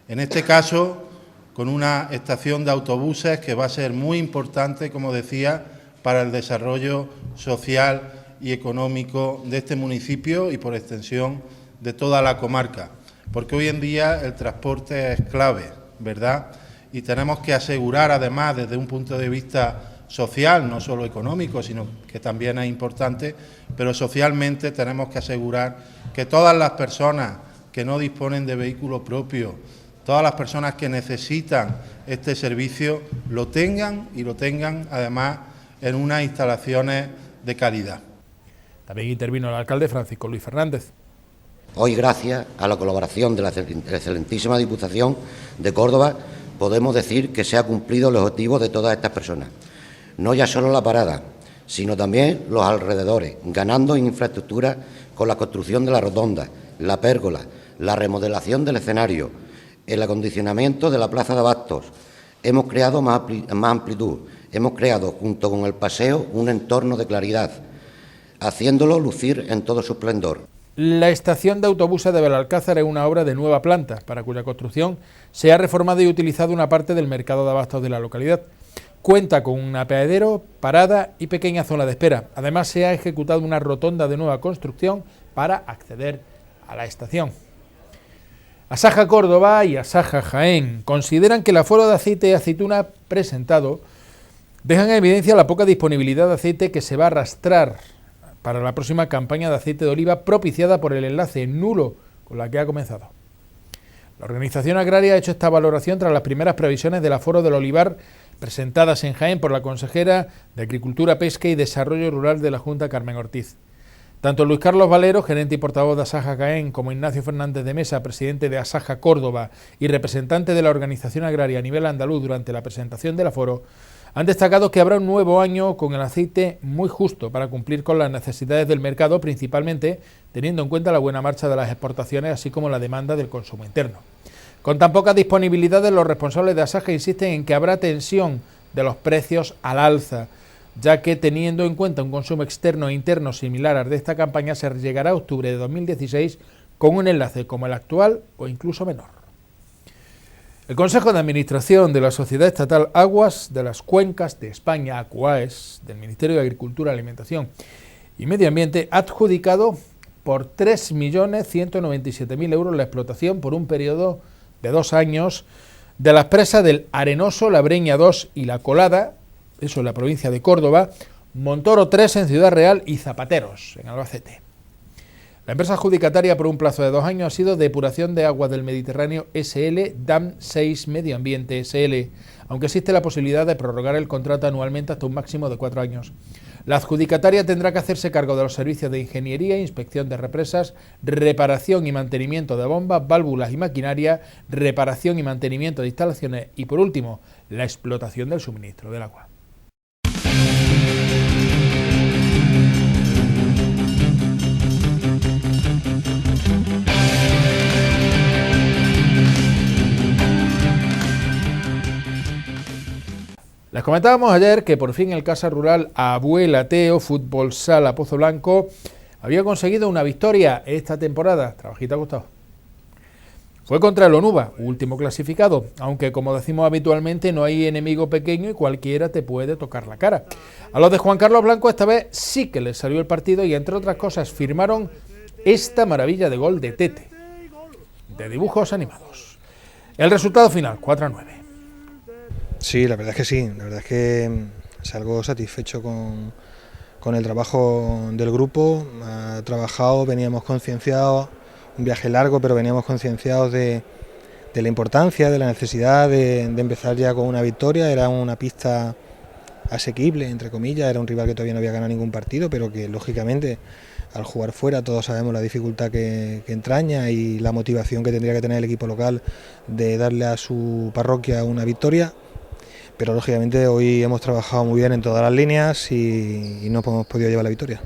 En este caso, con una estación de autobuses que va a ser muy importante, como decía, para el desarrollo social y económico de este municipio y, por extensión, de toda la comarca. Porque hoy en día el transporte es clave, ¿verdad? Y tenemos que asegurar, además, desde un punto de vista social, no solo económico, sino que también es importante, pero socialmente tenemos que asegurar que todas las personas que no disponen de vehículo propio, todas las personas que necesitan este servicio, lo tengan y lo tengan, además, en unas instalaciones de calidad. También intervino el alcalde Francisco Luis Fernández. Hoy, gracias a la colaboración de la excelentísima Diputación de Córdoba, podemos decir que se ha cumplido el objetivo de todas estas personas. No ya solo la parada, sino también los alrededores, ganando en infraestructura con la construcción de la rotonda, la pérgola, la remodelación del escenario, el acondicionamiento de la plaza de abastos. Hemos creado más amplitud, hemos creado junto con el paseo un entorno de claridad, haciéndolo lucir en todo su esplendor. La estación de autobuses de Belalcázar es una obra de nueva planta, para cuya construcción se ha reformado y utilizado una parte del mercado de abastos de la localidad. Cuenta con un apeadero, parada y pequeña zona de espera. Además, se ha ejecutado una rotonda de nueva construcción para acceder a la estación. Asaja Córdoba y Asaja Jaén consideran que el aforo de aceite y aceituna presentado dejan en evidencia la poca disponibilidad de aceite que se va a arrastrar para la próxima campaña de aceite de oliva propiciada por el enlace nulo con la que ha comenzado. La organización agraria ha hecho esta valoración tras las primeras previsiones del aforo del olivar presentadas en Jaén por la consejera de Agricultura, Pesca y Desarrollo Rural de la Junta, Carmen Ortiz. Tanto Luis Carlos Valero, gerente y portavoz de Asaja Jaén, como Ignacio Fernández de Mesa, presidente de Asaja Córdoba y representante de la organización agraria a nivel andaluz durante la presentación del aforo, han destacado que habrá un nuevo año con el aceite muy justo para cumplir con las necesidades del mercado, principalmente teniendo en cuenta la buena marcha de las exportaciones, así como la demanda del consumo interno. Con tan pocas disponibilidades, los responsables de Asaja insisten en que habrá tensión de los precios al alza, ya que teniendo en cuenta un consumo externo e interno similar al de esta campaña, se llegará a octubre de 2016 con un enlace como el actual o incluso menor. El Consejo de Administración de la Sociedad Estatal Aguas de las Cuencas de España, ACUAES, del Ministerio de Agricultura, Alimentación y Medio Ambiente, ha adjudicado por 3.197.000 euros la explotación por un periodo de 2 años de las presas del Arenoso, La Breña 2 y La Colada, eso en la provincia de Córdoba, Montoro 3 en Ciudad Real y Zapateros en Albacete. La empresa adjudicataria por un plazo de 2 años ha sido Depuración de Aguas del Mediterráneo SL, DAM 6 Medio Ambiente SL, aunque existe la posibilidad de prorrogar el contrato anualmente hasta un máximo de 4 años. La adjudicataria tendrá que hacerse cargo de los servicios de ingeniería, inspección de represas, reparación y mantenimiento de bombas, válvulas y maquinaria, reparación y mantenimiento de instalaciones y, por último, la explotación del suministro del agua. Les comentábamos ayer que por fin el Casa Rural Abuela Teo Fútbol Sala Pozo Blanco había conseguido una victoria esta temporada. Trabajito Gustavo. Fue contra el Onuba, último clasificado, aunque como decimos habitualmente no hay enemigo pequeño y cualquiera te puede tocar la cara. A los de Juan Carlos Blanco esta vez sí que les salió el partido y entre otras cosas firmaron esta maravilla de gol de Tete, de dibujos animados. El resultado final, 4-9. Sí, la verdad es que sí, la verdad es que salgo satisfecho con el trabajo del grupo. Ha trabajado, veníamos concienciados, un viaje largo, pero veníamos concienciados de la importancia, de la necesidad de empezar ya con una victoria. Era una pista asequible, entre comillas, era un rival que todavía no había ganado ningún partido, pero que lógicamente al jugar fuera todos sabemos la dificultad que entraña y la motivación que tendría que tener el equipo local de darle a su parroquia una victoria. Pero lógicamente hoy hemos trabajado muy bien en todas las líneas y no hemos podido llevar la victoria.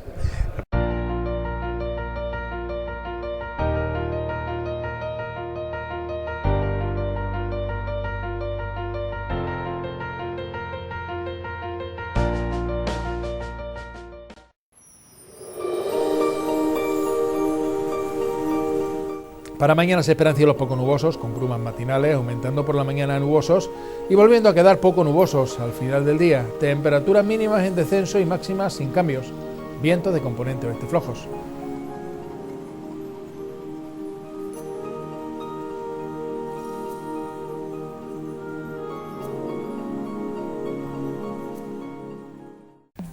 Para mañana se esperan cielos poco nubosos, con brumas matinales, aumentando por la mañana nubosos y volviendo a quedar poco nubosos al final del día. Temperaturas mínimas en descenso y máximas sin cambios. Vientos de componente oeste flojos.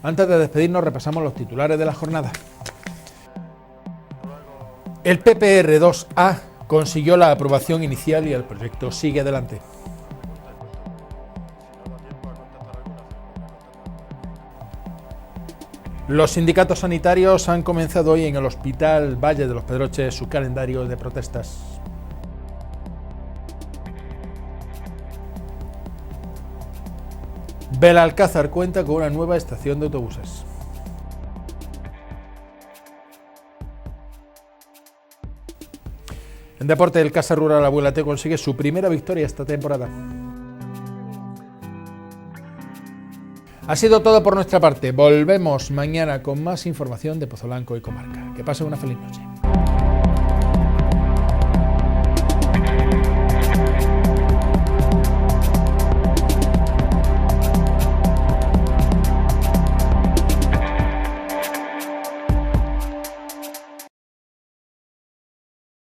Antes de despedirnos repasamos los titulares de la jornada. El PPR2A consiguió la aprobación inicial y el proyecto sigue adelante. Los sindicatos sanitarios han comenzado hoy en el Hospital Valle de los Pedroches su calendario de protestas. Belalcázar cuenta con una nueva estación de autobuses. deporte, el Casa Rural Abuelate consigue su primera victoria esta temporada. Ha sido todo por nuestra parte. Volvemos mañana con más información de Pozolanco y comarca. Que pasen una feliz noche.